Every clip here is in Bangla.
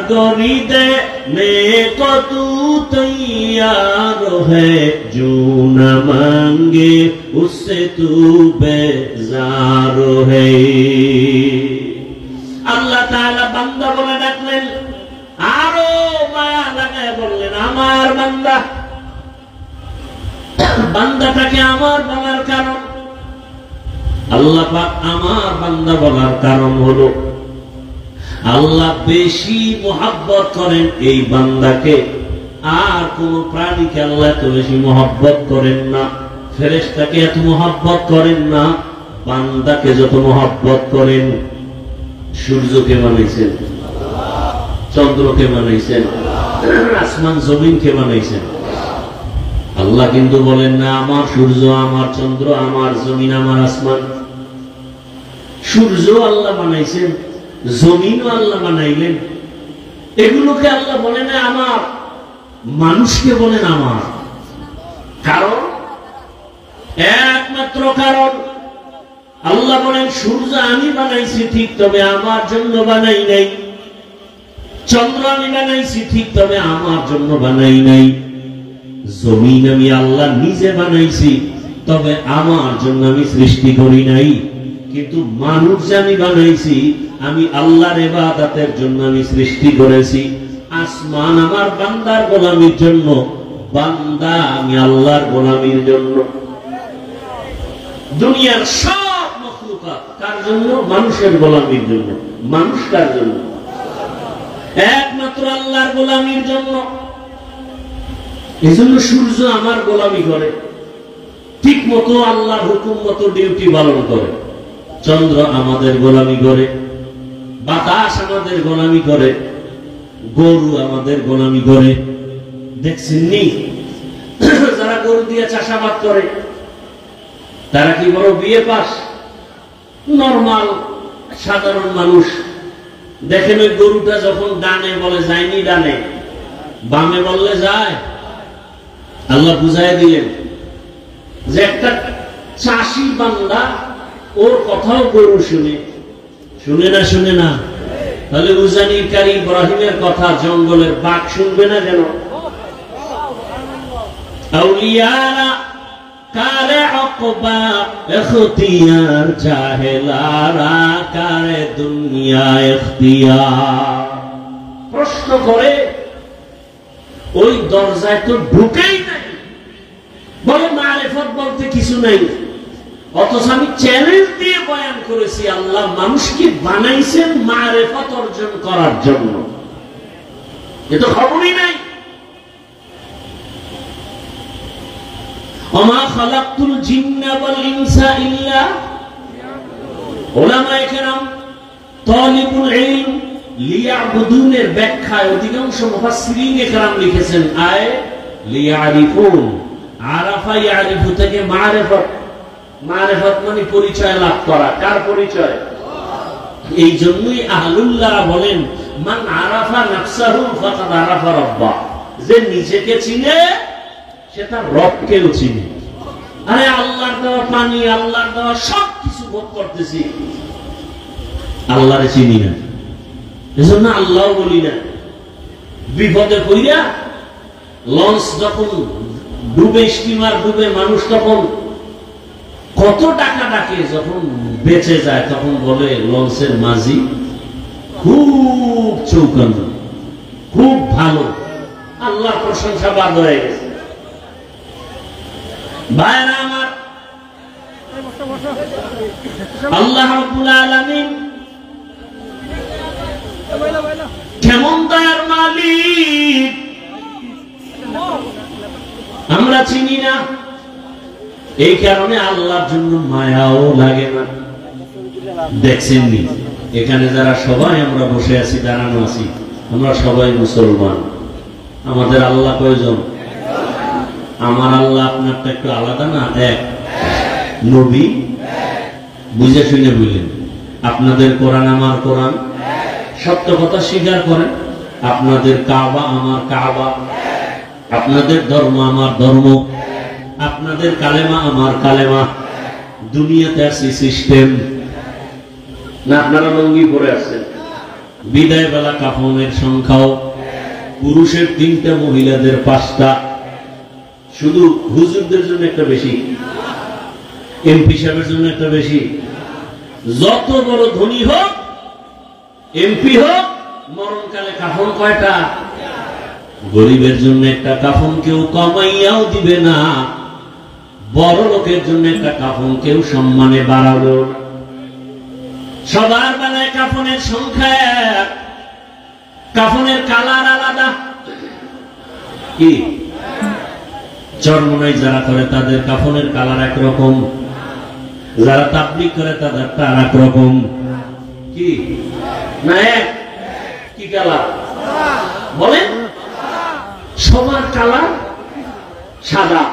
कारगरी देने को तू तैयार है, जो न मांगे उससे तू बेजार है। আল্লাহ তাআলা বান্দা বলে ডাকলেন, আরো মায়া লাগায় বললেন আমার বান্দা। বান্দাটাকে আমার বলার কারণ, আল্লাহ পাক আমার বান্দা বলার কারণ হলো আল্লাহ বেশি মোহাব্বত করেন এই বান্দাকে। আর কোন প্রাণীকে আল্লাহ এত বেশি মোহাব্বত করেন না, ফেরেশতাকে এত মোহাব্বত করেন না, বান্দাকে যত মোহাব্বত করেন। সূর্যকে বানাইছেন, চন্দ্রকে বানাইছেন, আসমান জমিনকে বানাইছেন। আল্লাহ কিন্তু বলেন না আমার সূর্য, আমার চন্দ্র, আমার জমিন, আমার আসমান। সূর্য আল্লাহ বানাইছেন, জমিনও আল্লাহ বানাইলেন, এগুলোকে আল্লাহ বলেন না আমার, মানুষকে বলেন আমার। কারণ একমাত্র কারণ আল্লাহ বলেন সূর্য আমি বানাইছি ঠিক, তবে আমার জন্য বানাই নাই। চন্দ্র আমি বানাইছি ঠিক, তবে আমার জন্য বানাই নাই। জমিন আমি আল্লাহ নিজে বানাইছি, তবে আমার জন্য আমি সৃষ্টি করি নাই। কিন্তু মানুষ যে আমি বানাইছি, আমি আল্লাহর ইবাদতের জন্য আমি সৃষ্টি করেছি। আসমান আমার বান্দার গোলামির জন্য, বান্দা আমি আল্লাহর গোলামির জন্য। দুনিয়ার সব মখলুকাত কার জন্য? মানুষের গোলামির জন্য। মানুষ কার জন্য? একমাত্র আল্লাহর গোলামির জন্য। এজন্য সূর্য আমার গোলামি করে, ঠিক মতো আল্লাহর হুকুম মতো ডিউটি পালন করে। চন্দ্র আমাদের গোলামি করে, বাতাস আমাদের গোলামি করে, গরু আমাদের গোলামি করে। দেখছেন নি যারা গরু দিয়ে চাষাবাদ করে তারা কি বড় বিয়ে পাস? নরমাল সাধারণ মানুষ। দেখেন ওই গরুটা যখন ডানে বলে যায়নি ডানে, বামে বললে যায়। আল্লাহ বুঝাই দিলেন যে একটা চাষি বান্দা, ওর কথাও গরু শুনে। শুনে না? শুনে না? তাহলে উজানিকারী ইব্রাহিমের কথা জঙ্গলের বাঘ শুনবে না কেন? আউলিয়ারা কারে অকবা এখতিয়ার, জাহেলারা কারে দুনিয়া এখতিয়ার। প্রশ্ন করে ওই দরজায় তো ঢুকেই নাই, বলে মারিফত বলতে কিছু নাই। অথচ আমি চ্যালেঞ্জ দিয়ে বয়ান করেছি আল্লাহ মানুষকে বানাইছেন মারিফত অর্জন করার জন্য। এ তো খবরই নাই। ওমা খালাকতুল জিন্না ওয়াল ইনসা ইল্লা, উলামায়ে কেরাম তালিবুল ইলম লিয়াবুদুনের ব্যাখ্যায় অধিকাংশ মুফাসসিরিনে কেরাম লিখেছেন আয় লিয়ারিফুন। আরাফা ইয়ারিফু থেকে মারিফত, মারিফত মানে পরিচয় লাভ করা। কার পরিচয়? এই জন্যই আহলুল্লাহরা বলেন মান আরাফা নাফসাহু ফাকাদ আরাফা রাব্বা, যে নিজেকে চিনে সে তার রবকেও চিনে। আরে আল্লাহর দেওয়া পানি, আল্লাহর দেওয়া সব কিছু ভোগ করতেছি, আল্লাহরে চিনি না, এজন্য আল্লাহ বলি না। বিপদে পড়িয়া লঞ্চ যখন ডুবে, স্টিমার ডুবে, মানুষ তখন কত টাকা ডাকে, যখন বেঁচে যায় তখন বলে লঞ্চের মাঝি খুব চৌকানো, খুব ভালো, আল্লাহর প্রশংসা বাদ হয়ে গেছে। ভাইরা আমার, আল্লাহ রাব্বুল আলামিন কেমন দয়ার মালিক আমরা চিনি না। এই কারণে আল্লাহর জন্য মায়াও লাগে না। দেখছেন নি এখানে যারা সবাই আমরা বসে আছি, দাঁড়ানো আছি, আমরা সবাই মুসলমান। আমাদের আল্লাহ কয়জন? আমার আল্লাহ আপনারটা একটু আলাদা না? এক। নবী বুঝে শুনে বললেন। আপনাদের কোরআন আমার কোরআন, সত্য কথা স্বীকার করেন। আপনাদের কাবা আমার কাবা, আপনাদের ধর্ম আমার ধর্ম, আপনাদের কালেমা আমার কালেমা। দুনিয়াতে আসি সিস্টেম না, আপনারা লঙ্গি পরে আসছেন। বিদায় বেলা কাফনের সংখ্যাও পুরুষের 3টা, মহিলাদের 5টা। শুধু হুজুরদের জন্য একটা বেশি, এমপি সাহেবের জন্য একটা বেশি। যত বড় ধনী হোক, এমপি হোক, মরণকালে কাফন কয়টা? গরিবের জন্য একটা কাফন কেউ কমাইয়াও দিবে না, বড় লোকের জন্য একটা কাফন কেউ সম্মানে বাড়ালো না। সবার বেলায় কাফনের সংখ্যা এক, কাফনের কালার আলাদা। কি চরমনাই যারা করে তাদের কাফনের কালার একরকম, যারা তাবলীগ করে তাদেরটা আর এক রকম। কি না এক? কি কালার বলেন? সবার কালার সাদা।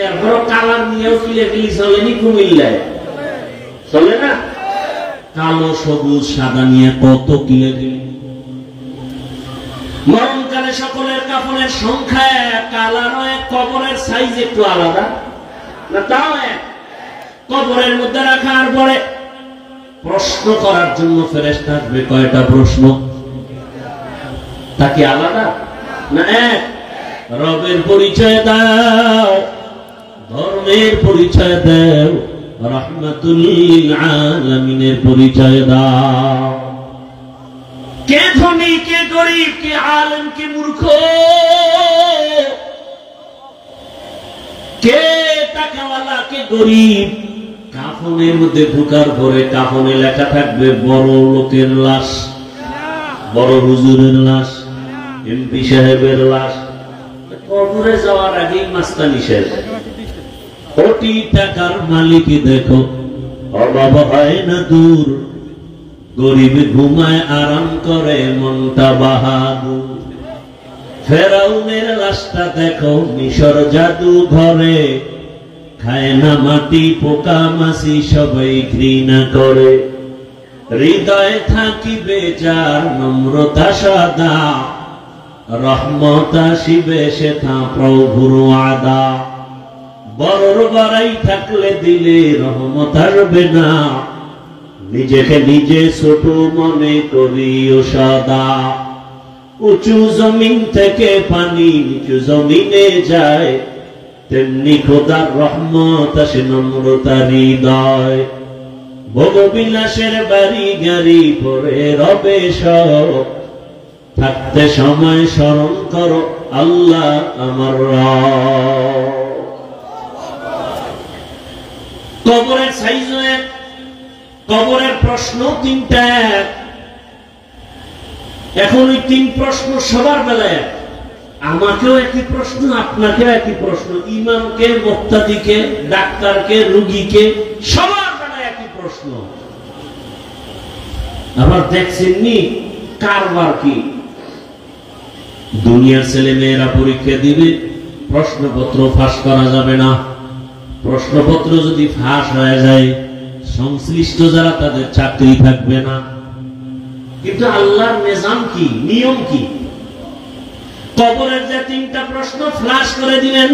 এরপরও কালার নিয়েও কিলেকিলি চলেনি কুমিল্লায়, চলে না? কালো, সবুজ, সাদা নিয়ে কত কিলেকিলি। মরণকালে সকলের কাফনের সংখ্যা এক, কালারও এক, কবরের সাইজ একটু আলাদা না, তাও এক। কবরের মধ্যে রাখার পরে প্রশ্ন করার জন্য ফেরেশতা আসবে। কয়টা প্রশ্ন? তা কি আলাদা না এক? রবের পরিচয় দাও, ধর্মের পরিচয় দাও, রাহমাতুল লিল আলামিনের পরিচয় দাও। কে ধনী, কে গরিব, কে আলেম, কে মূর্খ, কে টাকাওয়ালা, কে গরিব। কাফনের মধ্যে ঢুকার পরে কাফনে লেখা থাকবে বড় লোকের লাশ, বড় হুজুরের লাশ, এমপি সাহেবের লাশ। কবরে যাওয়ার আগেই মাস্তানি শেষ। কোটি টাকার মালিক দেখো, অভাব হয় না দূর, গরিব ঘুমায় আরাম করে মনটা বাহাদুর। ফেরাউনের লাশটা দেখো মিশর জাদু ঘরে, খায় না মাটি, পোকা মাছি সবাই ঘৃণা করে। হৃদয়ে থাকিবে যার নম্রতা সাদা, রহমত আসিবে সেথা প্রভুর আদা। বড়র বাড়াই থাকলে দিলে রহমত আসবে না, নিজেকে নিজে ছোট মনে করিও সদা। উঁচু জমিন থেকে পানি নিচু জমিনে যায়, তেমনি খোদার রহমত আসে নম্রতা হৃদয়। ভোগবিলাসের বাড়ি গাড়ি পরে রবে সব, থাকতে সময় স্মরণ করো আল্লাহ আমার রব। কবরের সাইজ এক, কবরের প্রশ্ন 3টা এক। এখন ওই 3 প্রশ্ন সবার বেলায় এক। আমাকেও একই প্রশ্ন, আপনাকেও একই প্রশ্ন, ইমামকে, মুক্তাদিকে, ডাক্তারকে, রোগীকে, সবার বেলায় একই প্রশ্ন। আবার দেখছেননি কারবার কি? দুনিয়ার ছেলে মেয়েরা পরীক্ষা দিবে, প্রশ্নপত্র ফাঁস করা যাবে না। প্রশ্নপত্র যদি ফাঁস হয়ে যায়, সংশ্লিষ্ট যারা তাদের চাকরি থাকবে না। কিন্তু আল্লাহর নিজাম কি, নিয়ম কি? কবরের যে 3টা প্রশ্ন ফ্লাশ করে দিলেন,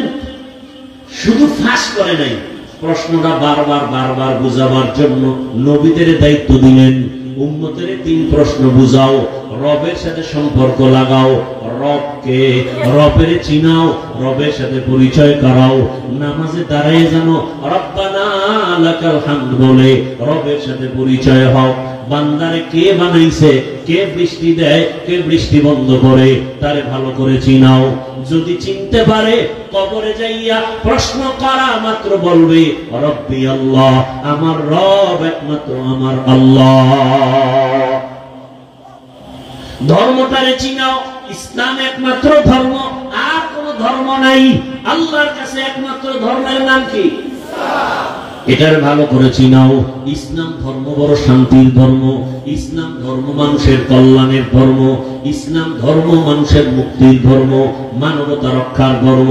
শুধু ফাঁস করে নাই, প্রশ্নটা বারবার বারবার বুঝাবার জন্য নবীদের দায়িত্ব দিলেন। উম্মতের 3 প্রশ্ন বুঝাও, রবের সাথে সম্পর্ক লাগাও, রবকে, রবের চিনাও, রবের সাথে পরিচয় করাও। নামাজে দাঁড়ায় জানো রব্বানা লাকাল হামদ বলে রবের সাথে পরিচয় হও। বান্দারে কে বানাইছে, কে বৃষ্টি দেয়, কে বৃষ্টি বন্ধ করে, তারে ভালো করে চিনাও। যদি চিনতে পারে, কবরে যাইয়া প্রশ্ন করা মাত্র বলবে রব্বি আল্লাহ, আমার রব একমাত্র আমার আল্লাহ। ধর্মটারে চিনাও, ইসলাম একমাত্র ধর্ম, আর কোন ধর্ম নাই। আল্লাহর কাছে একমাত্র ধর্মের নাম কি? এটার ভালো করে চিনাও। ইসলাম ধর্ম বড় শান্তির ধর্ম, ইসলাম ধর্ম মানুষের কল্যাণের ধর্ম, ইসলাম ধর্ম মানুষের মুক্তির ধর্ম, মানবতা রক্ষার ধর্ম।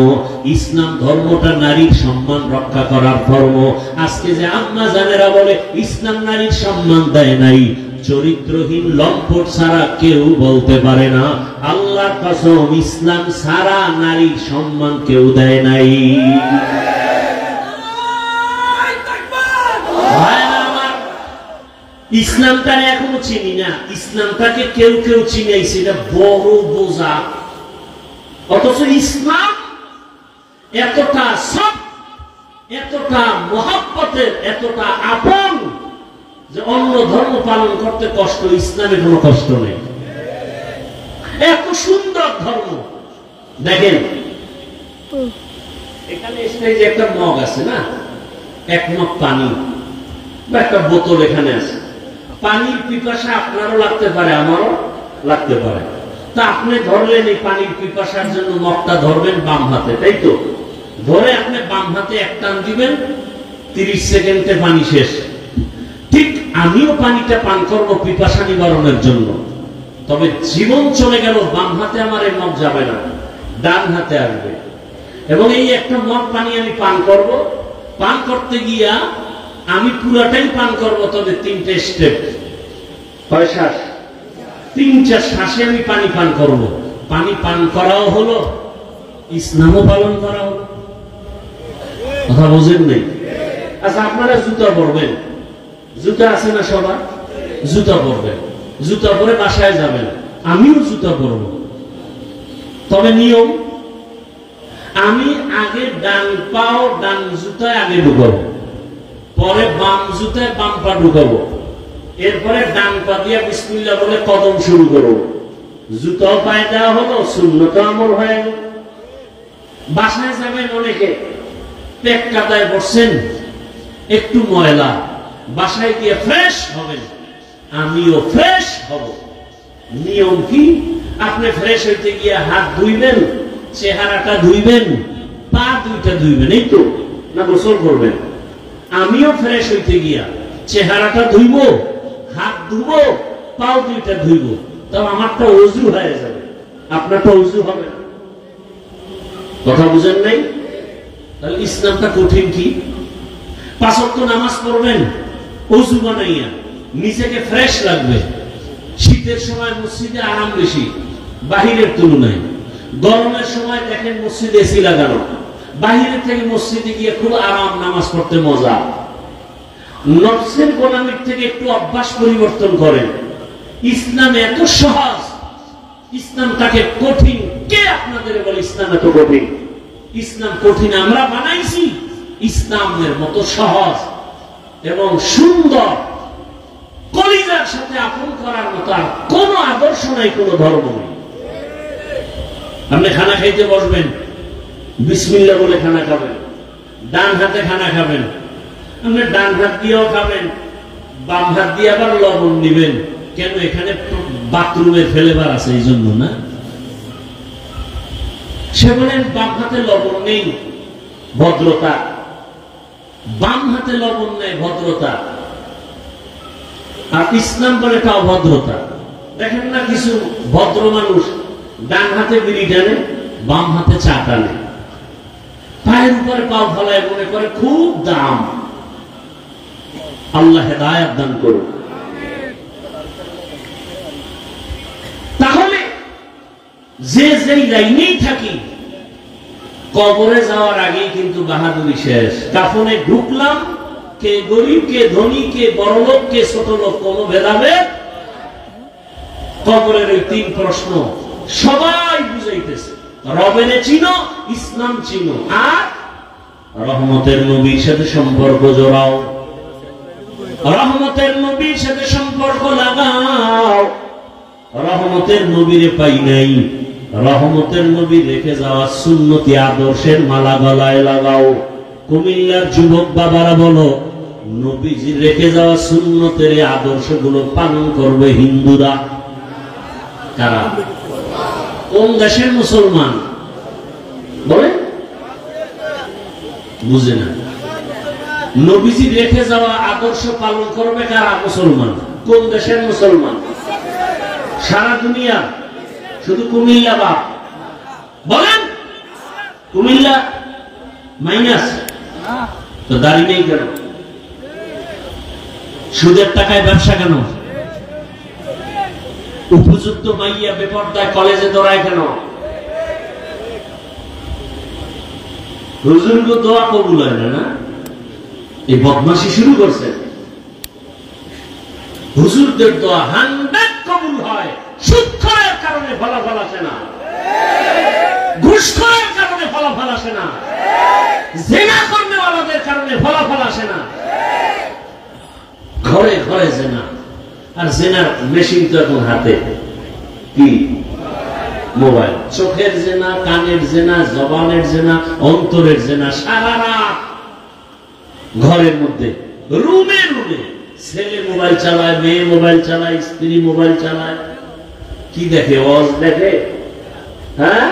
ইসলাম ধর্মটা নারীর সম্মান রক্ষা করার ধর্ম। আজকে যে আম্মা জানেরা বলে ইসলাম নারীর সম্মান দেয় নাই, চরিত্রহীন লম্পট ছাড়া কেউ বলতে পারে না। আল্লাহর কসম, ইসলাম ছাড়া নারীর সম্মান কেউ দেয় নাই। ইসলামটাকে এখনো চিনি না, ইসলামটাকে কেউ কেউ চিনাইছে, এটা বড় বোঝা। অথচ ইসলাম এতটা সব, এতটা মহব্বতের, এতটা আপন যে অন্য ধর্ম পালন করতে কষ্ট, ইসলামে কোনো কষ্ট নেই। এত সুন্দর ধর্ম। দেখেন এখানে এসে যে একটা মগ আছে না, এক মগ পানি বা একটা বোতল এখানে আছে, পানির পিপাসা আপনারও লাগতে পারে, আমারও লাগতে পারে। তা আপনি ধরলেন এই পানির পিপাসার জন্য মগটা ধরবেন বাম হাতে, তাই তো? ধরে আপনি বাম হাতে এক টান দিবেন, 30 সেকেন্ডে পানি শেষ। ঠিক আমিও পানিটা পান করবো পিপাসা নিবারণের জন্য, তবে জীবন চলে গেল, বাম হাতে আমার এই মগ যাবে না, ডান হাতে আসবে। এবং এই একটা মগ পানি আমি পান করব, পান করতে গিয়া আমি পুরাটাই পান করব, তবে 3টে স্টেপ, 6 শ্বাস, 3-4 শ্বাসে আমি পানি পান করব। পানি পান করাও হলো, ইসলামও পালন করা হলো। কথা বোঝেন নাই? আচ্ছা, আপনারা জুতা পরবেন, জুতা আছে না সবার? জুতা পরবেন, জুতা পরে বাসায় যাবেন, আমিও জুতা পরব। তবে নিয়ম, আমি আগে ডান পাও ডান জুতায় আগে ঢুকাবো, পরে বাম জুতায় বাম পা ঢুকাবো, এরপরে ডান পা দিয়া বিসমিল্লাহ বলে কদম শুরু করবো। জুতাও পায়ে দেওয়া হলো, সুন্নত আমল হয়ে গেল। বাসায় যাবেন অনেকে, পেট কাদায় বসছেন, একটু ময়লা, বাসায় গিয়ে ফ্রেশ হবেন, আমিও ফ্রেশ হব। নিয়ম কি? আপনি ফ্রেশ হইতে গিয়ে হাত ধুইবেন, চেহারাটা ধুইবেন, পা দুইটা ধুইবেন, এই তো না গোসল করবেন। আমিও ফ্রেশ হইতে গিয়া চেহারাটা ধুইব, হাত ধুবো, পাও দুইটা ধুইব, তবে আমারটা ওযু হয়ে যাবে, আপনারটা ওযু হবে না। কথা বুঝেন নাই? তাহলে ইসলামটা কঠিন কি? 5 ওয়াক্ত নামাজ পড়বেন ওযু বানাইয়া, নিজেকে ফ্রেশ লাগবে। শীতের সময় মসজিদে আরাম বেশি বাহিরের তুলনায়, গরমের সময় দেখেন মসজিদে এসি লাগানো, বাহিরের থেকে মসজিদে গিয়ে খুব আরাম, নামাজ পড়তে মজা। নফসের গোলামির থেকে একটু অভ্যাস পরিবর্তন করেন। ইসলাম এত সহজ, ইসলামটাকে কঠিন কে আপনাদের বলে? ইসলাম এত কঠিন? ইসলাম কঠিন আমরা বানাইছি। ইসলামের মতো সহজ এবং সুন্দর, কলিজার সাথে আপন করার মতো আর কোন আদর্শ নাই, কোন ধর্ম নেই। আপনি খানা খাইতে বসবেন, বিসমিল্লাহ বলে খানা খাবেন, ডান হাতে খানা খাবেন, আপনি ডান হাত দিয়েও খাবেন, বাম হাত দিয়ে আবার লবণ দিবেন। কেন? এখানে বাথরুমে ফেলেবার আছে, এই জন্য না। সে বলেন বাম হাতে লবণ নেই, ভদ্রতা। বাম হাতে লবণ নেই, ভদ্রতা। আর ইসলাম বলে এটা অভদ্রতা। দেখেন না কিছু ভদ্র মানুষ ডান হাতে বিড়ি টানে, বাম হাতে চা টানে, পায়ের উপরে পাও ফলায়, মনে করে খুব দাম। আল্লাহ হেদায়েত দান করুন। তাহলে যে যেই লাইনেই থাকি, কবরে যাওয়ার আগেই কিন্তু বাহাদুরি শেষ। কাফনে ঢুকলাম, কে গরিব, কে ধনী, কে বড় লোক, কে ছোট লোক, কোন ভেদাভেদ। কবরের ওই 3 প্রশ্ন সবাই বুঝাইতেছে, রবেরে চিনো, ইসলাম চিনো, আর রহমতের নবীর সাথে সম্পর্ক জোড়াও, রহমতের নবীর সাথে সম্পর্ক লাগাও। রহমতের নবীরে পাই নাই, রহমতের নবী রেখে যাওয়া সুন্নতি আদর্শের মালা গলায় লাগাও। কুমিল্লার যুবক বাবারা বলো, নবীজি রেখে যাওয়া সুন্নতের আদর্শগুলো পালন করবে হিন্দুরা। কারা? কোন দেশের মুসলমান বলে? বুঝে না। নবীজি রেখে যাওয়া আদর্শ পালন করবে কারা? মুসলমান। কোন দেশের মুসলমান? সারা দুনিয়া, শুধু কুমিল্লা বাপ বলেন? কুমিল্লা মাইনাস তো দাঁড়িয়ে নেই কেন? সুদের টাকায় ব্যবসা কেন? উপযুক্ত মাইয়া বেপরদায় কলেজে দৌড়ায় কেন? হুজুরকে দোয়া কবুল হয় না, না? এই বদমাশি শুরু করছে। হুজুরদের দোয়া 100 কবুল হয়। সুদখোরের কারণে ফলাফল আসে না, ঘুষখোরের কারণে ফলাফল আসে না, জিনা করনেওয়ালাদের কারণে ফলাফল আসে না। ঘরে ঘরে জিনা, আর জিনার মেশিন তো এখন হাতে, কি মোবাইল। চোখের জিনা, কানের জিনা, জবানের জিনা, অন্তরের জিনা, সারা রাত ঘরের মধ্যে, রুমে রুমে ছেলে মোবাইল চালায়, মেয়ে মোবাইল চালায়, স্ত্রী মোবাইল চালায়। কি দেখে? ওয়াজ দেখে। হ্যাঁ,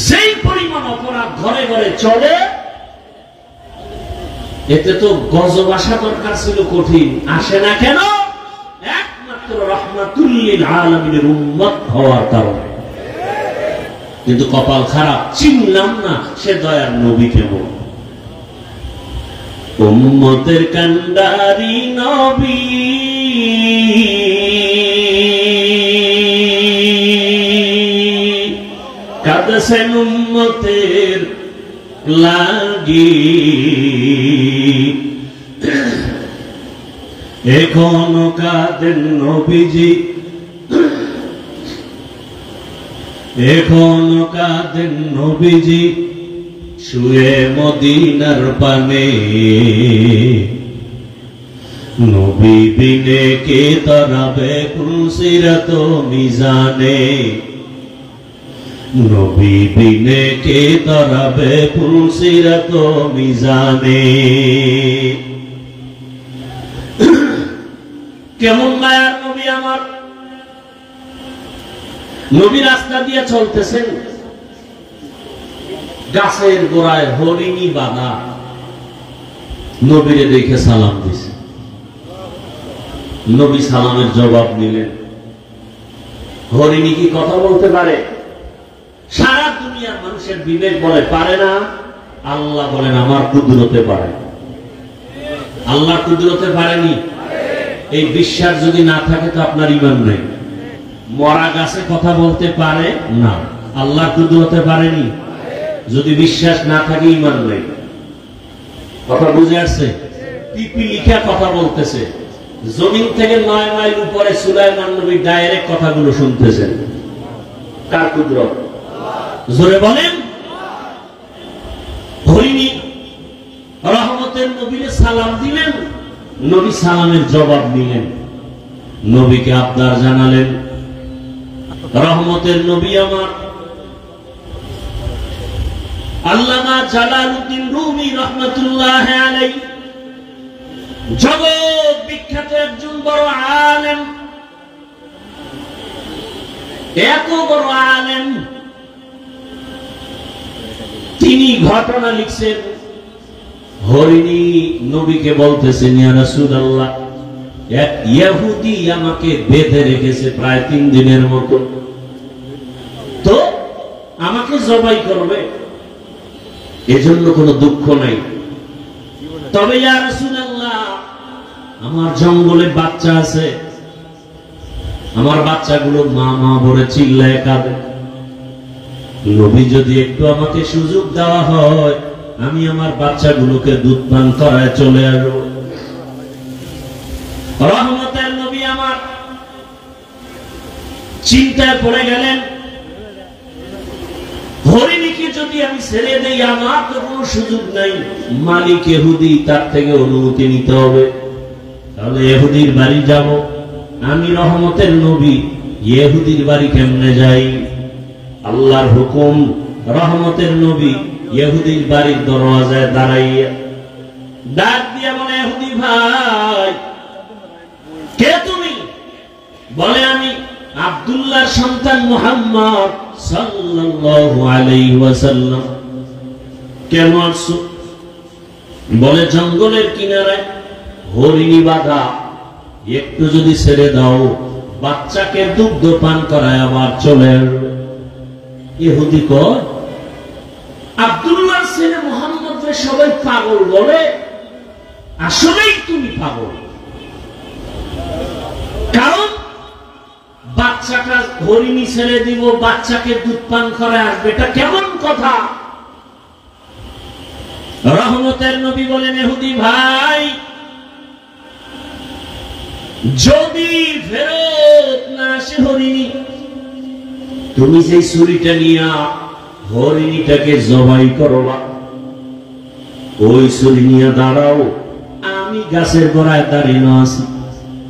যেই পরিমাণ অপরাধ ঘরে ঘরে চলে, এতে তো গজব আসা দরকার ছিল, কঠিন আসে না কেন? একমাত্র রাহমাতুল লিল আলামিনের উম্মত হওয়ার কারণে। কিন্তু কপাল খারাপ, চিনলাম না সে দয়ার নবী কেমন। উম্মতের কান্ডারি নবী, কাঁদছেন উম্মতের লাগি, এখনো কাঁদেন নবীজি, এখনো কাঁদেন নবীজি শুয়ে মদিনার পানে। নবী বিনে কে তরাবে পুলসিরাত মিজানে, নবী বিনে কে তরাবে পুলসিরাত মিজানে। কেমন মায়ার নবী আমার। নবী রাস্তা দিয়ে চলতেছেন, গাছের গোড়ায় হরিণী বাঁধা, নবীরে দেখে সালাম দিছে। নবী সালামের জবাব নিলেন। হরিণী কি কথা বলতে পারে? সারা দুনিয়ার মানুষের বিবেক বলে পারে না, আল্লাহ বলেন আমার কুদরতে পারে। আল্লাহ কুদরতে পারেনি। এই বিশ্বাস যদি না থাকে তো আপনার ঈমান নেই। মরা গাছে কথা বলতে পারে না, আল্লাহ কুদরতে পারেনি। যদি বিশ্বাস না থাকে ঈমান নেই। কথা বুঝে আসছে? পিপিলিকা কথা বলতেছে, জমিন থেকে 9 মাইল উপরে সুলাইমান নবী ডাইরেক্ট কথাগুলো শুনতেছেন। কার কুদরত? জোরে বলেন। হরিণী রহমতের নবীরে সালাম দিলেন, নবী সালামের জবাব নিলেন, নবীকে আবদার জানালেন। রহমতের নবী আমার আল্লামা জালালউদ্দিন রুমি রহমাতুল্লাহ আলাইহি, জগৎ বিখ্যাত একজন বড় আলেম, এত বড় আলেম, তিনি ঘটনা লিখছেন। হরিণী নবীকে বলতেছেন, ইয়া রাসূলুল্লাহ, এক ইহুদি আমাকে বেঁধে রেখেছে প্রায় 3 দিনের মতো, তো আমাকে জবাই করবে, এজন্য কোনো দুঃখ নাই। তবে ইয়া রাসূলুল্লাহ, আমার জঙ্গলে বাচ্চা আছে, আমার বাচ্চাগুলো মা মা বলে চিল্লায় কাঁদে। নবী যদি একটু আমাকে সুযোগ দেওয়া হয়, আমি আমার বাচ্চাগুলোকে দুধ পান করায় চলে আসবো। রহমতের নবী আমার চিন্তায় পড়ে গেলেন, হরিণীকে যদি আমি ছেড়ে দেই, আমার তো কোনো সুযোগ নাই। মালিক ইহুদি, তার থেকে অনুমতি নিতে হবে। তাহলে ইহুদির বাড়ি যাব। আমি রহমতের নবী, ইহুদির বাড়ি কেমনে যাই? আল্লাহর হুকুম, রহমতের নবী ইহুদির বাড়ির দরওয়াজায় দাঁড়াইয়া ডাক দিয়া বলে, ইহুদি ভাই, কে তুমি? বলে, আমি আব্দুল্লাহর সন্তান মুহাম্মদ সাল্লাল্লাহু আলাইহি ওয়াসাল্লাম। কেন আসছো? বলে, জঙ্গলের কিনারায় হরিণী বাঁধা, একটু যদি ছেড়ে দাও, বাচ্চাকে দুগ্ধ পান করায় আবার চলে আসবে। ইহুদি কয়, আব্দুল্লাহর ছেলে মুহাম্মদকে সবাই পাগল বলে, আসলেই তুমি পাগল। কারণ বাচ্চাটা হরিণী ছেড়ে দিব, বাচ্চাকে দুধ পান করে আসবে, এটা কেমন কথা? রহমতের নবী বলেন, ইহুদি ভাই, যদি ফেরত না আসে হরিণী, তুমি সেই ছুরিটা নিয়ে হরিণীটাকে জবাই করবা। ওই ছুরি নিয়ে দাঁড়াও, আমি গাছের গোড়ায় দাঁড়িয়ে আছি,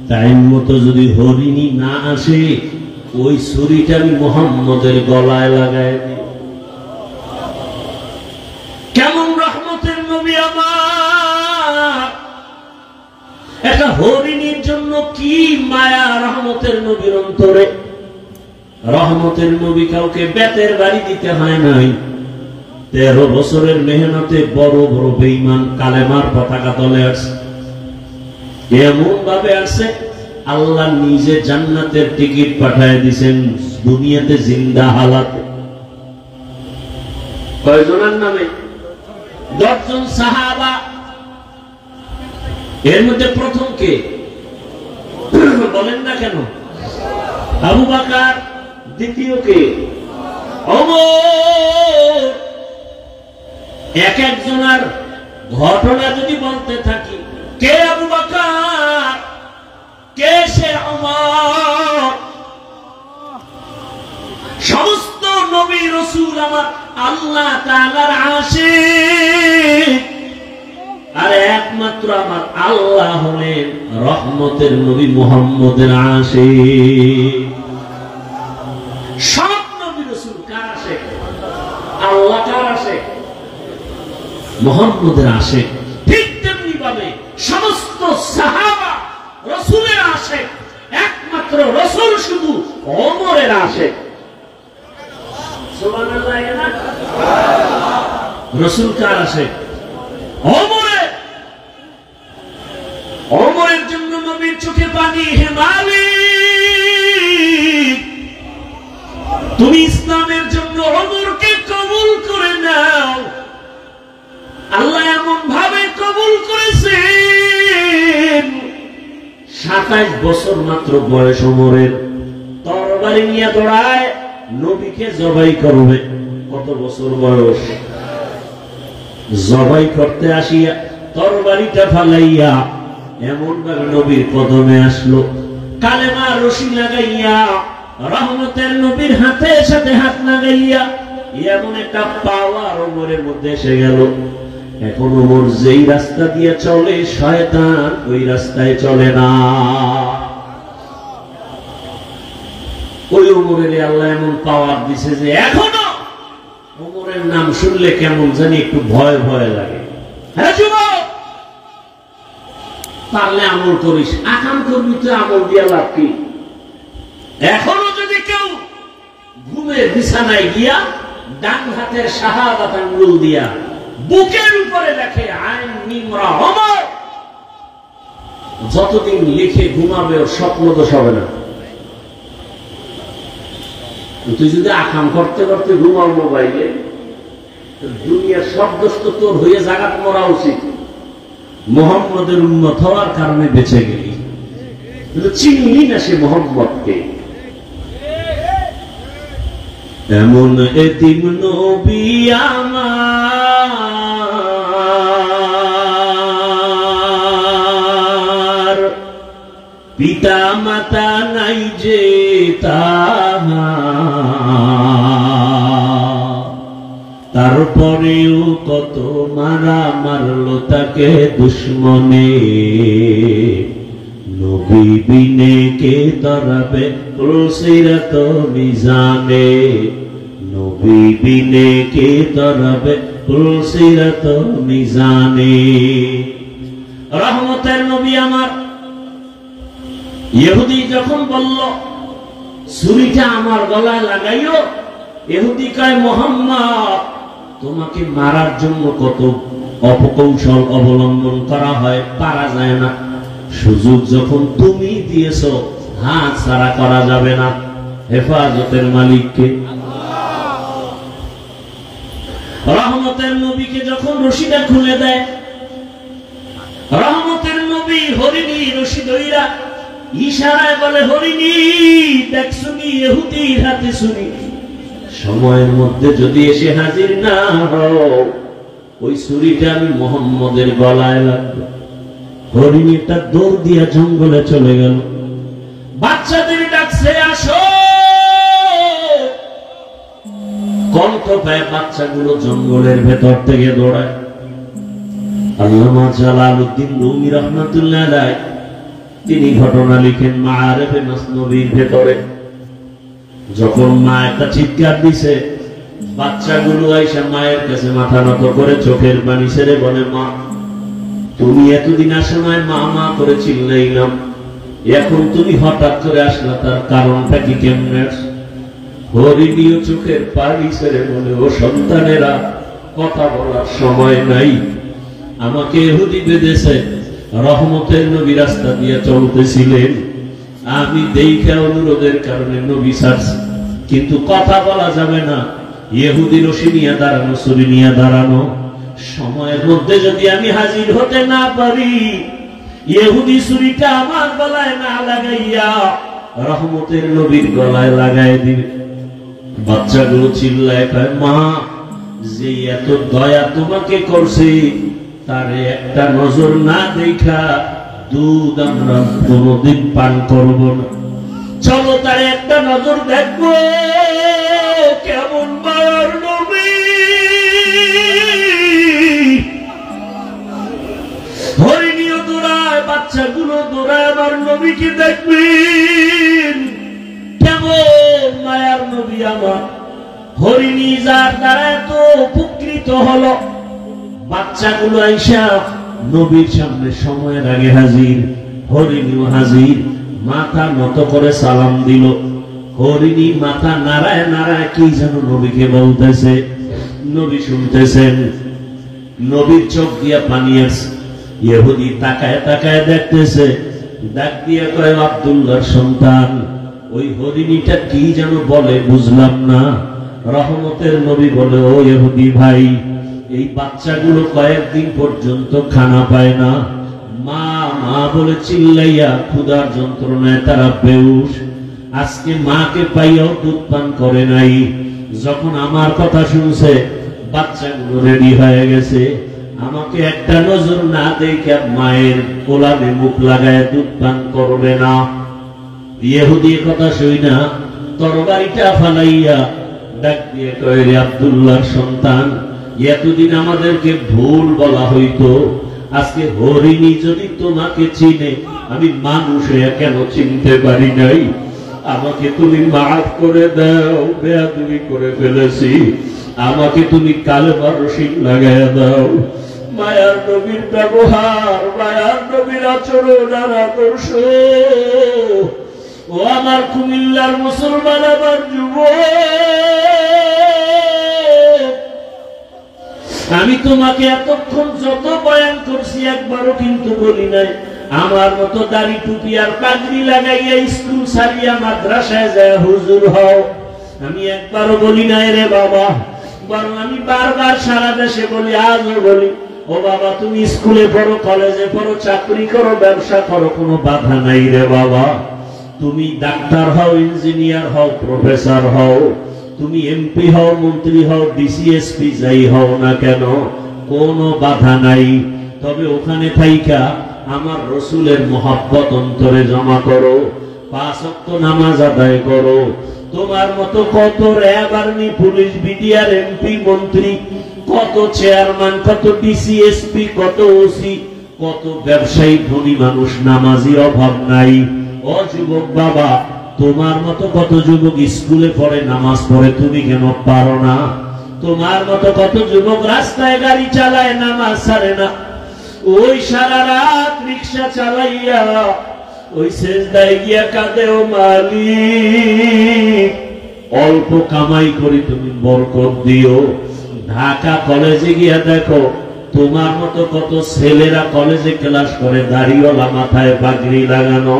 টাইম মতো যদি হরিণী না আসে ওই ছুরিটা আমি মুহাম্মদের গলায় লাগায় দিই। কেমন রহমতের নবী আমার! একটা হরিণীর জন্য কি মায়া রহমতের নবীর অন্তরে। রহমতের নবী কাউকে বেতের বাড়ি দিতে হয় নাই। 13 বছরের মেহনতে বড় বড় বেঈমান কালেমার পতাকা তলে আসছে। এমন ভাবে আসছে আল্লাহ নিজে জান্নাতের টিকিট পাঠায় দিয়েছেন দুনিয়াতে জিন্দা হালাতে। কয়জনের নামে? 10 জন সাহাবা। এর মধ্যে প্রথম কে বলেন না কেন? আবু বকর। দ্বিতীয় কে? ওমর। এক একজনের ঘটনা যদি বলতে থাকি, কে আবু বকর, কে সে ওমর। সমস্ত নবী রাসূল আমার আল্লাহ তাআলার আশিক, আর একমাত্র আমার আল্লাহ হলেন রহমতের নবী মুহাম্মদের আশিক। সব নবী রাসূল কার আশিক? আল্লাহ কার আশিক? মুহাম্মদের আশিক। ঠিক তেমনি ভাবে সমস্ত সাহাবা রাসূলের আশিক, একমাত্র রাসূল শুধু ওমরের আশিক। সুবহানাল্লাহ। না রাসূল কার আশিক? ওমরের। ওমরের জন্য নবীর চোখে পানি। হে মালিক, তুমি ইসলামের জন্য ওমরকে কবুল করে নাও। আল্লাহ এমন ভাবে কবুল করেছেন, 27 বছর মাত্র বয়স ওমরের। তরবারি নিয়ে দৌড়ায় নবীকে জবাই করবে। কত বছর বয়স? জবাই করতে আসিয়া তরবারিটা ফালাইয়া এমন ভাবে নবীর কদমে আসলো, কালেমা রশি লাগাইয়া রহমতের নবীর হাতের সাথে হাত লাগাইয়া এমন একটা পাওয়ার ওমরের মধ্যে এসে গেল। এখন ওমর যেই রাস্তা দিয়ে চলে শয়তান ওই রাস্তায় চলে না। ওই ওমরের আল্লাহ এমন পাওয়ার দিছে যে এখনো ওমরের নাম শুনলে কেমন জানি একটু ভয় ভয় লাগে। হ্যাঁ যুবক, পারলে আমল করিস, আকাম করবি তো আমল দিয়া লাভ কি? এখনো যদি কেউ ঘুমের বিছানায় গিয়া ডান হাতের শাহাদাত আঙ্গুল দিয়া বুকের উপরে লেখে আইন নিমরা ওমর, যতদিন লিখে ঘুমাবে ওর স্বপ্ন দোষ হবে না। তুই যদি আকাম করতে করতে ঘুমাও মোবাইলে, দুনিয়ার সব দোষ তো তোর হয়ে জাগাত মরা উচিত। মুহাম্মদের উম্মত হওয়ার কারণে বেঁচে গেলি, কিন্তু চিনলি না সে মুহাম্মদকে। এমন এতিম নবী আমার, পিতা মাতা নাই যে তারপরেও কত মারা মারলো তাকে দুশ্মনে। নবী বিনে কে তরাবে পুলসিরাত মিজানে, নবী বিনে কে তরাবে পুলসিরাত মিজানে। রহমতের নবী আমার। ইহুদি যখন বলল ছুরিটা আমার গলায় লাগাইও, ইহুদি কয় মুহাম্মদ তোমাকে মারার জন্য কত অপকৌশল অবলম্বন করা হয়, পারা যায় না। সুযোগ যখন তুমি দিয়েছো হাত ছাড়া করা যাবে না। হেফাজতের মালিককে। রহমতের নবীকে যখন রশিটা খুলে দেয়, রহমতের নবী হরিণী রশি ধইরা ইশারায় বলে হরিণী দেখছুনি ইহুদির হাতে ছুরি, সময়ের মধ্যে যদি এসে হাজির না হও ওই ছুরিটা আমি মুহাম্মদের গলায় লাগবে। হরিণীটা দৌড় দিয়া জঙ্গলে চলে গেল। বাচ্চাদের ডাকছে, আসো। কণ্ঠ পায় বাচ্চাগুলো জঙ্গলের ভেতর থেকে দৌড়ায়। আল্লামা জালালউদ্দিন রুমি রাহমাতুল্লাহ আলাইহি তিনি ঘটনা লিখেন মাআরিফে মাসনবীর ভেতরে। যখন মা একটা চিৎকার দিছে, বাচ্চাগুলো আইসা মায়ের কাছে মাথা নত করে চোখের পানি ছেড়ে বলে, মা তুমি এতদিন আসো নাই, মা মা করে চিল্লাইলাম, এখন তুমি হঠাৎ করে আসলা, তার কারণটা কি, কেমনে? হরিণীও চোখের পানি ছেড়ে বলে, ও সন্তানেরা, কথা বলার সময় নাই, আমাকে ইহুদি বেঁধেছে, রহমতের নবী রাস্তা দিয়ে চলতেছিলেন, আমি দেখে অনুরোধের কারণে নবী ছাড়ছি, কিন্তু কথা বলা যাবে না, ইহুদি রশি নিয়ে দাঁড়ানো, ছুরি নিয়ে দাঁড়ানো, সময়ের মধ্যে যদি আমি হাজির হতে না পারি, ইহুদি ছুরিটা আমার গলায় না লাগাইয়া রহমতের নবীর গলায় লাগাই দিবে। বাচ্চাগুলো চিল্লায়, কয়, মা যে এত দয়া তোমাকে করছে, তারে একটা নজর না দেখা দুধ আমরা কোনদিন পান করব না, চলো তারে একটা নজর দেখবো, কেমন বাবার নবী। হরিণীও দৌড়ায়, বাচ্চাগুলো দৌড়ায়, আমার নবীকে দেখবেন, কেমন মায়ার নবী আমার। হরিণী যার দ্বারা এত উপকৃত হলো, বাচ্চাগুলো আইসা নবীর সামনে সময়ের আগে হাজির, হরিণীও হাজির, মাথা নত করে সালাম দিল। হরিণী মাথা নাড়ায় নাড়ায় কি যেন নবীকে বলতেছে, নবী শুনতেছেন, নবীর চোখ দিয়া পানি আসছে। ইহুদি তাকায় তাকায় দেখতেছে, ডাক দিয়া কয়, আব্দুল্লাহর সন্তান, ওই হরিণীটা কি যেন বলে বুঝলাম না। রহমতের নবী বলে, ও ইহুদি ভাই, এই বাচ্চাগুলো কয়েকদিন পর্যন্ত খানা পায় না, মা মা বলে চিল্লাইয়া ক্ষুধার যন্ত্রণায় তারা বেহুশ, আজকে মাকে পাইয়াও দুধ পান করে নাই। যখন আমার কথা শুনছে, বাচ্চাগুলো রেডি হয়ে গেছে, আমাকে একটা নজর না দেখে মায়ের কোলামে মুখ লাগায় দুধ পান করবে না। ইহুদি কথা শুই না তরবারিটা ফালাইয়া ডাক দিয়ে কয়, রে আব্দুল্লাহর সন্তান, এতদিন আমাদেরকে ভুল বলা হইতো, আজকে হরিণী যদি তোমাকে চিনে, আমি মানুষ হয়ে কেন চিনতে পারি নাই, আমাকে তুমি মাফ করে দাও, বেয়াদবি করে ফেলেছি, আমাকে তুমি কালেমার রশি লাগাইয়া দাও। মায়ার নবীর ব্যবহার, মায়ার নবীর আচরণ আর আদর্শ, ও আমার কুমিল্লার মুসলমান, আমার যুবক, আমি তোমাকে এতক্ষণ যত বয়ান করছি একবারও কিন্তু বলি নাই, আমার মতো দাড়ি টুপি আর পাগড়ি লাগাইয়া স্কুল ছাড়িয়া মাদ্রাসায় যায় হুজুর হও, আমি একবারও বলি নাই রে বাবা। বরং আমি বারবার সারা দেশে বলি, আজও বলি, ও বাবা তুমি স্কুলে পড়ো, কলেজে পড়ো, চাকরি করো, ব্যবসা করো, কোনো বাধা নাই রে বাবা। তুমি ডাক্তার হও, ইঞ্জিনিয়ার হও, প্রফেসর হও, তুমি এমপি হও, মন্ত্রী হও, ডিসিএসপি যাই হও না কেন, কোনো বাধা নাই। তবে ওখানে থাইকা আমার রসুলের মহব্বত অন্তরে জমা করো, 5 ওয়াক্ত নামাজ আদায় করো। তোমার মতো কত RAB, army, police, BDR, MP, মন্ত্রী, কত চেয়ারম্যান, কত ডিসিএসপি, কত ওসি, কত ব্যবসায়ী, ধনী মানুষ, নামাজি অভাব নাই। ও যুবক বাবা, তোমার মতো কত যুবক স্কুলে পড়ে, নামাজ পড়ে, তুমি কেন পারো না? তোমার মতো কত যুবক রাস্তায় গাড়ি চালায়, নামাজ ছাড়ে না। ওই সারা রাত রিক্সা চালাইয়া ওই সেজদায় গিয়া কাঁদে, ও মালিক অল্প কামাই করি, তুমি বরকত দিও। ঢাকা কলেজে গিয়া দেখো, তোমার মতো কত ছেলেরা কলেজে ক্লাস করে, দাড়িওয়ালা, মাথায় পাগড়ি লাগানো।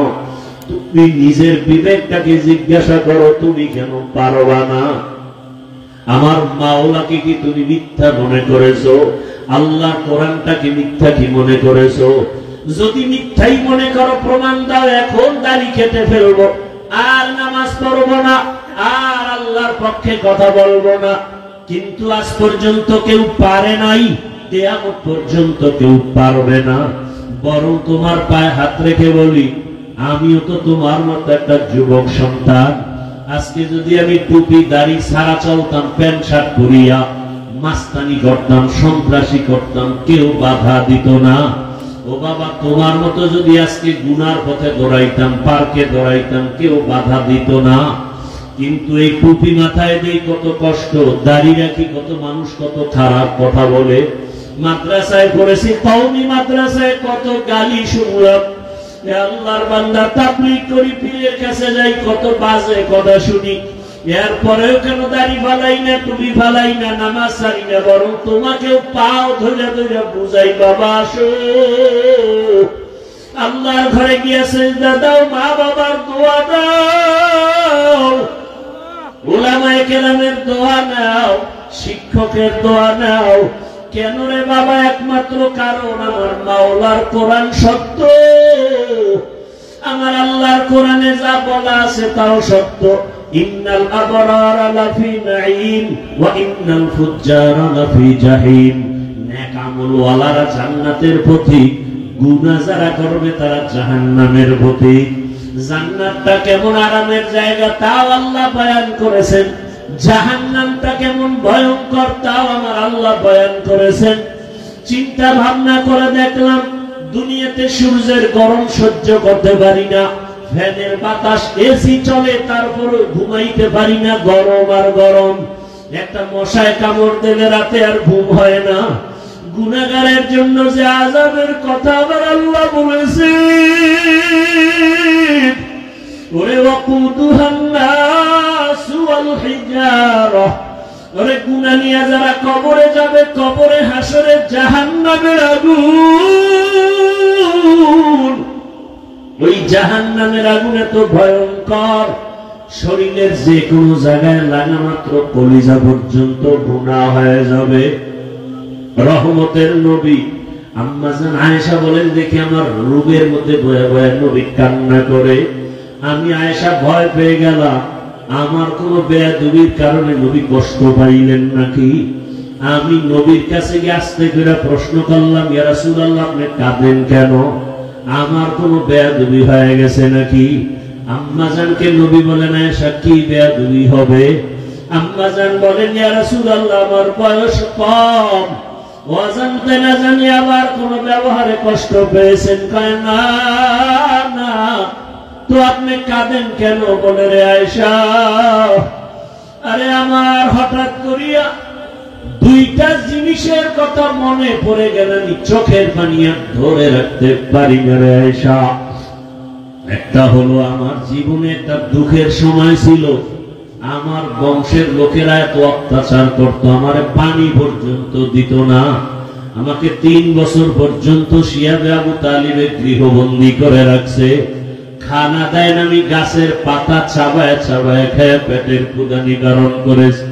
তুমি নিজের বিবেকটাকে জিজ্ঞাসা করো, তুমি কেন পারবা না? আমার মাওলাকে কি তুমি মিথ্যা মনে করেছো? আল্লাহর কোরআনটাকে মিথ্যা কি মনে করেছো? যদি মিথ্যাই মনে করো, প্রমাণ দাও, এখন দাড়ি কেটে ফেলবো, আর নামাজ পড়বো না, আর আল্লাহর পক্ষে কথা বলবো না। কিন্তু আজ পর্যন্ত কেউ পারে নাই, কিয়ামত পর্যন্ত কেউ পারবে না। বরং তোমার পায়ে হাত রেখে বলি, আমিও তো তোমার মতো একটা যুবক সন্তান। আজকে যদি আমি টুপি দাড়ি ছাড়া চলতাম, প্যান্ট শার্ট পরিয়া মাস্তানি করতাম, সন্ত্রাসী করতাম, কেউ বাধা দিত না। ও বাবা, তোমার মতো যদি আজকে গুনার পথে দৌড়াইতাম, পার্কে দৌড়াইতাম, কেউ বাধা দিত না। কিন্তু এই টুপি মাথায় দেই কত কষ্ট, দাড়ি রাখি কত মানুষ কত খারাপ কথা বলে। মাদ্রাসায় পড়েছি, কওমি মাদ্রাসায় কত গালি শুনলাম। আল্লাহর বান্দা, তাবলীগ করি, পীরের কাছে যাই, কত বাজে কথা শুনি। এরপরেও কেন দাড়ি ফালাই না, টুপি ফালাই না, নামাজ ছাড়ি না, বরং তোমাকেও পাও ধরে ধরে বুঝাই, বাবা আসো, আল্লাহর ঘরে গিয়ে সিজদা দাও, মা বাবার দোয়া দাও, উলামায়ে কেরামের দোয়া নাও, শিক্ষকের দোয়া নাও। কেন রে বাবা? একমাত্র কারণ আমার মাওলার কোরআন সত্য, আমার আল্লাহর কোরআনে যা বলা আছে তাও সত্য। ইন্নাল আবরারা লাফি নাঈম ওয়া ইন্নাল ফুজ্জারা লাফি জাহিম। নেক আমলওয়ালারা জান্নাতের পথিক, গুনাহ যারা করবে তারা জাহান্নামের পথিক। জান্নাতটা কেমন আরামের জায়গা তাও আল্লাহ বয়ান করেছেন, জাহান্নামটা কেমন ভয়ঙ্কর তাও আমার আল্লাহ বয়ান করেছেন। চিন্তা ভাবনা করে দেখলাম, দুনিয়াতে সূর্যের গরম সহ্য করতে পারি না, ফ্যানের বাতাস এসি চলে তারপরে ঘুমাইতে পারি না, গরম আর গরম। একটা মশায় কামড় দিলে রাতে আর ঘুম হয় না। গুনাহগারের জন্য যে আযাবের কথা আমার আল্লাহ বলেছেন, ওরে ওয়াকুদুহান নাসু ওয়াল হিজারা, ওরে গুনাহ নিয়ে যারা কবরে যাবে, কবরে হাসরে জাহান্নামের আগুন। ওই জাহান্নামের আগুন এত ভয়ঙ্কর, শরীরের যে কোনো জায়গায় লাগা মাত্র কলিজা পর্যন্ত গুনাহ হয়ে যাবে। রহমতের নবী আম্মা জান আয়েশা বলেন, দেখি আমার রূপের মধ্যে বয়ে বয়ে নবী কান্না করে। আমি আয়েশা ভয় পেয়ে গেলাম, আমার কোন বেয়াদবির কারণে নবী কষ্ট পাইলেন নাকি। আমি নবীর কাছে গিয়ে আস্তে করে প্রশ্ন করলাম, ইয়া রাসূলুল্লাহ, আপনি কাঁদেন কেন? আমার কোন বেয়াদবি হয়ে গেছে নাকি? আম্মা জানকে নবী বলেন, আয়েশা কি বেয়াদবি হবে? আম্মা জান বলেন, ইয়া রাসূলুল্লাহ, আমার বয়স কম, অজান্তে না জানি আবার কোন ব্যবহারে কষ্ট পেয়েছেন। কয় না না, তো আপনি কাঁদেন কেন? বলে, রে আয়েশা, আরে আমার হঠাৎ করিয়া দুইটা জিনিসের কথা মনে পড়ে গেল, চোখের পানি আর ধরে রাখতে পারি না রে আয়েশা। একটা হলো, আমার জীবনে একটা দুঃখের সময় ছিল, আমার বংশের লোকেরা এত অত্যাচার করতো, আমার পানি পর্যন্ত দিত না। আমাকে 3 বছর পর্যন্ত শিয়াবে আবু তালিবে গৃহবন্দী করে রাখছে। খানা দেয় না, আমি গাছের পাতা চাবায় চাবায় খেয়ে পেটের ক্ষুধা নিবারণ করেছি।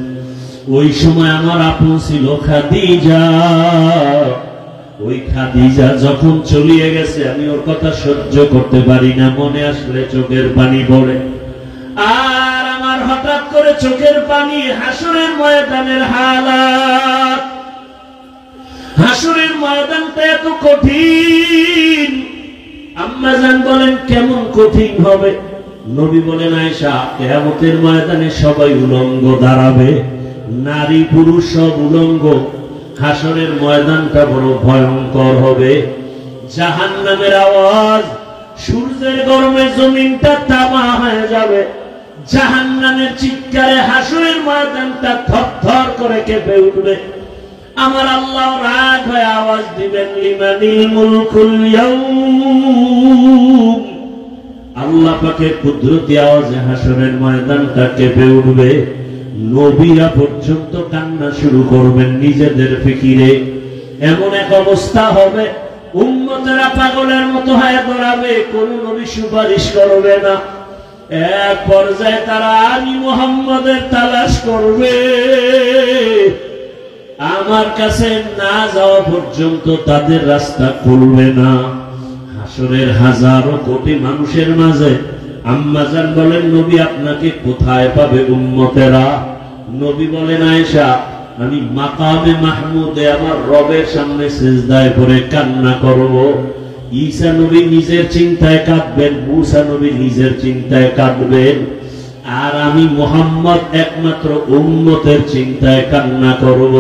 ওই সময় আমার আপন ছিল খাদিজা। ওই খাদিজা যখন চলিয়ে গেছে, আমি ওর কথা সহ্য করতে পারি না, মনে আসলে চোখের পানি পড়ে। আর আমার হঠাৎ করে চোখের পানি, হাসরের ময়দানের হালাত। হাসরের ময়দানটা এত কঠিন। আম্মা জান বলেন, কেমন কঠিন হবে? নবী বলেন, আয়েশা, কিয়ামতের ময়দানে সবাই উলঙ্গ দাঁড়াবে, নারী পুরুষ সব উলঙ্গ। হাসরের ময়দানটা বড় ভয়ঙ্কর হবে। জাহান্নামের আওয়াজ, সূর্যের গরমে জমিনটা তামা হয়ে যাবে। জাহান্নামের চিৎকারে হাসরের ময়দানটা থরথর করে কেঁপে উঠবে। আমার আল্লাহ রাগ হয়ে আওয়াজ দিবেন, লিমানিল মুলকুল ইয়াউম। আল্লাহ পাকের কুদরতি আওয়াজে হাসরের ময়দানটা কেঁপে উঠবে। নবীরা পর্যন্ত কান্না শুরু করবেন নিজেদের ফিকিরে। এমন এক অবস্থা হবে, উম্মতেরা পাগলের মতো হয়ে দাঁড়াবে, কোন নবী সুপারিশ করবে না। এক পর্যায়ে তারা আমি মুহাম্মদের তালাশ করবে। আমার কাছে না যাওয়া পর্যন্ত তাদের রাস্তা খুলবে না। হাসরের হাজারো কোটি মানুষের মাঝে আম্মা জান বলেন, নবী আপনাকে কোথায় পাবে উম্মতেরা? নবী বলেন, আয়েশা, আমি মাকামে মাহমুদে আমার রবের সামনে সিজদায় পড়ে কান্না করব। ঈসা নবী নিজের চিন্তায় কাঁদবেন, মূসা নবী নিজের চিন্তায় কাঁদবেন, আর আমি মুহাম্মদ একমাত্র উম্মতের চিন্তায় কান্না করব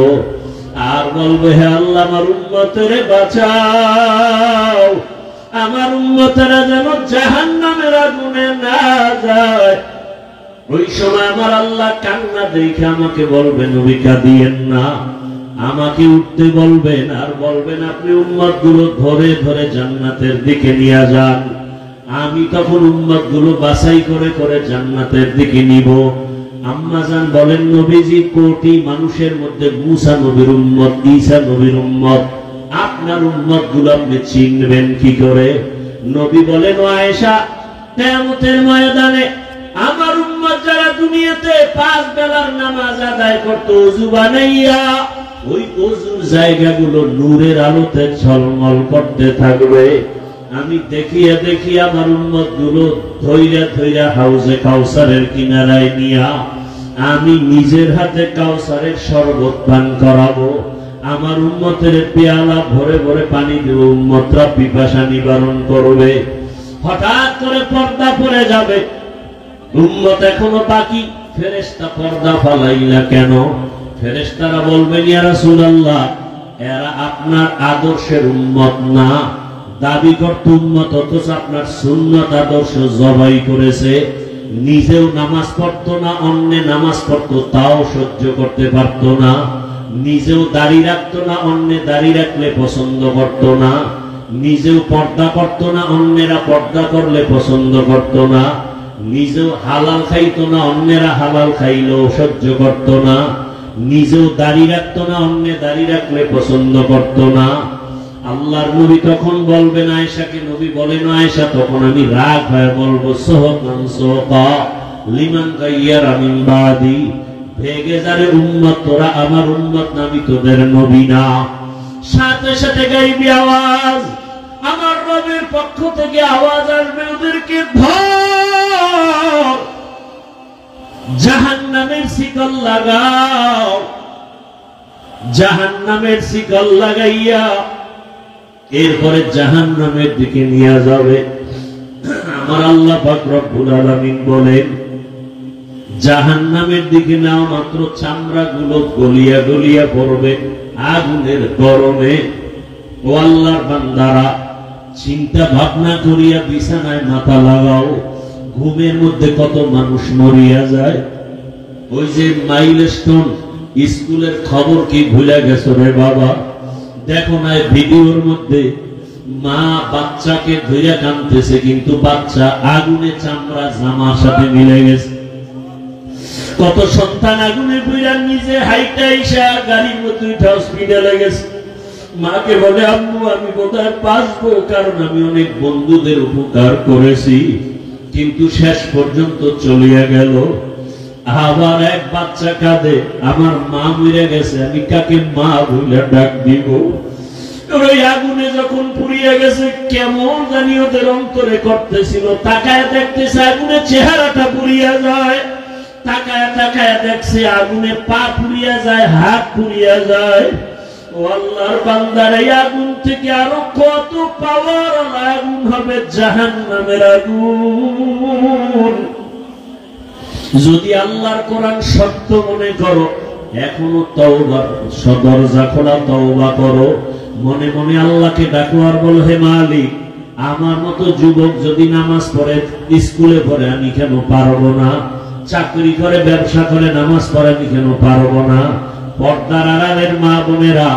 আর বলবো, হে আল্লাহ আমার উম্মতের বাঁচাও, আমার উম্মতেরা যেন জাহান্নামের আগুনে না যায়। ওই সময় আমার আল্লাহ কান্না দেখে আমাকে বলবেন, নবী কাঁদিয়েন না, আমাকে উঠতে বলবেন আর বলবেন আপনি উম্মত গুলো ধরে ধরে জান্নাতের দিকে নিয়ে যান। আমি তখন উম্মত গুলো বাছাই করে করে জান্নাতের দিকে নিব। আম্মা জান বলেন, নবীজি কোটি মানুষের মধ্যে মূসা নবীর উম্মত, ঈসা নবীর উম্মত, আপনার উম্মত গুলো আপনি চিনবেন কি করে? নবী বলেন, ও আয়েশা, কিয়ামতের ময়দানে আমার উম্মত যারা দুনিয়াতে 5 বেলার নামাজ আদায় করত ওযু বানাইয়া, ওই ওযুর জায়গাগুলো নূরের আলোতে ঝলমল করতে থাকবে। আমি দেখিয়া দেখিয়া আমার উম্মত গুলো ধৈর্য ধৈর্য হাউজে কাউসারের কিনারায় নিয়া আমি নিজের হাতে কাউসারের শরবত পান করাবো। আমার উম্মতের পেয়ালা ভরে ভরে পানি দেব, উম্মতরা পিপাসা নিবারণ করবে। হঠাৎ করে পর্দা পড়ে যাবে, উম্মত এখনো বাকি। ফেরেশতা পর্দা ফালাইলা কেন? ফেরেশতারা বলবেন, ইয়া রাসূলুল্লাহ, এরা আপনার আদর্শের উম্মত না, দাবি করত উম্মত, অথচ আপনার সুন্নত আদর্শ জবাই করেছে। নিজেও নামাজ পড়তো না, অন্যে নামাজ পড়তো তাও সহ্য করতে পারতো না। নিজেও দাড়ি রাখতো না, অন্যে দাড়ি রাখলে পছন্দ করতো না। নিজেও পর্দা করতো না, অন্যেরা পর্দা করলে পছন্দ করতো না। নিজেও হালাল খাইতো না, অন্যেরা হালাল খাইলেও সহ্য করতো না। নিজেও দাড়ি রাখতো না, অন্যে দাড়ি রাখলে পছন্দ করতো না। আল্লাহর নবী তখন বলবেন আয়েশাকে, নবী বলেন, আয়েশা, তখন আমি রাগ হয়ে বলবো, সোহকান সোহকা লিমান গাইয়ারা মিন বাদি, ভেগে যারে উম্মত, তোরা আমার উম্মত না, আমি তোদের নবী না। সাথে সাথে গাইবি আওয়াজ, আমার রবের পক্ষ থেকে আওয়াজ আসবে, ওদেরকে ধর, জাহান্নামের শিকল লাগাও। জাহান্নামের শিকল লাগাইয়া এরপরে জাহান্নামের দিকে নিয়ে যাবে। আমার আল্লাহ পাক রব্বুল আলামিন বলেন, জাহান্নামের দিকে নাও মাত্র চামড়া গুলো গলিয়া গলিয়া পড়বে আগুনের গরমে। ও আল্লাহর বান্দারা, চিন্তা ভাবনা করিয়া বিছানায় মাথা লাগাও। ঘুমের মধ্যে কত মানুষ মরিয়া যায়। ওই যে মাইলস্টোন স্কুলের খবর কি ভুলে গেছো রে বাবা? দেখো না ভিডিওর মধ্যে মা বাচ্চাকে ধইরা কাঁদতেছে, কিন্তু বাচ্চা আগুনে চামড়া জামার সাথে মিলে গেছে। কত সন্তান আগুনে পুড়া নিজে হাইটা এসে গাড়ির মধ্যে উঠে হসপিটালে গেছে। মাকে বলে, আম্মু আমি বোধহয় বাঁচবো, কারণ আমি অনেক বন্ধুদের উপকার করেছি, কিন্তু শেষ পর্যন্ত চলিয়া গেল। আবার এক বাচ্চা কাঁদে, আমার মা মরে গেছে, আমি কাকে মা বলে ডাক দিব? ওই আগুনে যখন পুড়িয়ে গেছে, কেমন জানি ওদের অন্তরে করতেছিল। তাকায় দেখতেছে আগুনে চেহারাটা পুড়িয়া যায়, তাকায় তাকায় দেখছে আগুনে পা পুড়িয়া যায়, হাত পুড়িয়া যায়। ও আল্লাহর বান্দার, এই আগুন থেকে আরো কত পাওয়ার আগুন হবে, জাহান্নামের আগুন। যদি আল্লাহর কোরআন সত্য মনে করো, এখনো তওবার দরজা খোলা, তওবা করো। মনে মনে আল্লাহকে ডাকো আর বলো, হে মালিক, আমার মতো যুবক যদি নামাজ পড়ে, স্কুলে পড়ে, আমি কেন পারবো না? চাকরি করে, ব্যবসা করে, নামাজ পড়ে, আমি কেন পারবো না? পর্দার আড়ালের মা বোনেরা,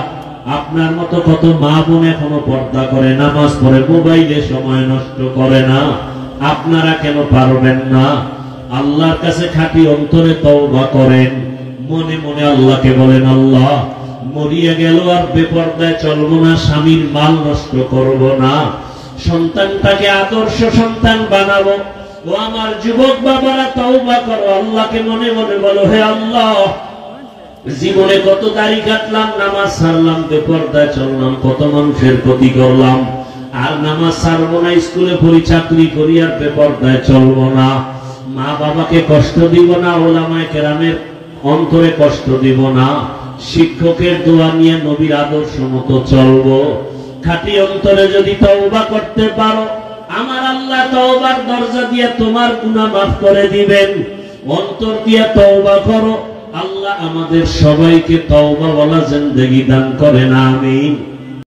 আপনার মতো কত মা বোন এখনো পর্দা করে, নামাজ পড়ে, মোবাইলে সময় নষ্ট করে না, আপনারা কেন পারবেন না? আল্লাহর কাছে খাঁটি অন্তরে তওবা করেন। মনে মনে আল্লাহকে বলেন, আল্লাহ, মরিয়া গেল আর বেপর্দায় চলবো না, স্বামীর মাল নষ্ট করব না, সন্তানটাকে আদর্শ সন্তান বানাবো। ও আমার যুবক বাবারা, তওবা করো, আল্লাহকে মনে মনে বলো, হে আল্লাহ, জীবনে কত দাড়ি কাটলাম, নামাজ ছাড়লাম, বেপর্দায় চললাম, কত মানুষের ক্ষতি করলাম, আর নামাজ ছাড়বো না, স্কুলে পড়ি, চাকরি করি, আর বেপর্দায় চলবো না, মা বাবাকে কষ্ট দিব না, ওলামায়ে কেরামের অন্তরে কষ্ট দিব না, শিক্ষকের দোয়া নিয়ে নবীর আদর্শ মতো চলবো, খাঁটি অন্তরে যদি তওবা করতে পারো, আমার আল্লাহ তওবার দরজা দিয়ে তোমার গুনাহ মাফ করে দিবেন। অন্তর দিয়ে তওবা করো, আল্লাহ আমাদের সবাইকে তওবা ওয়ালা জিন্দেগি দান করেন, আমিন।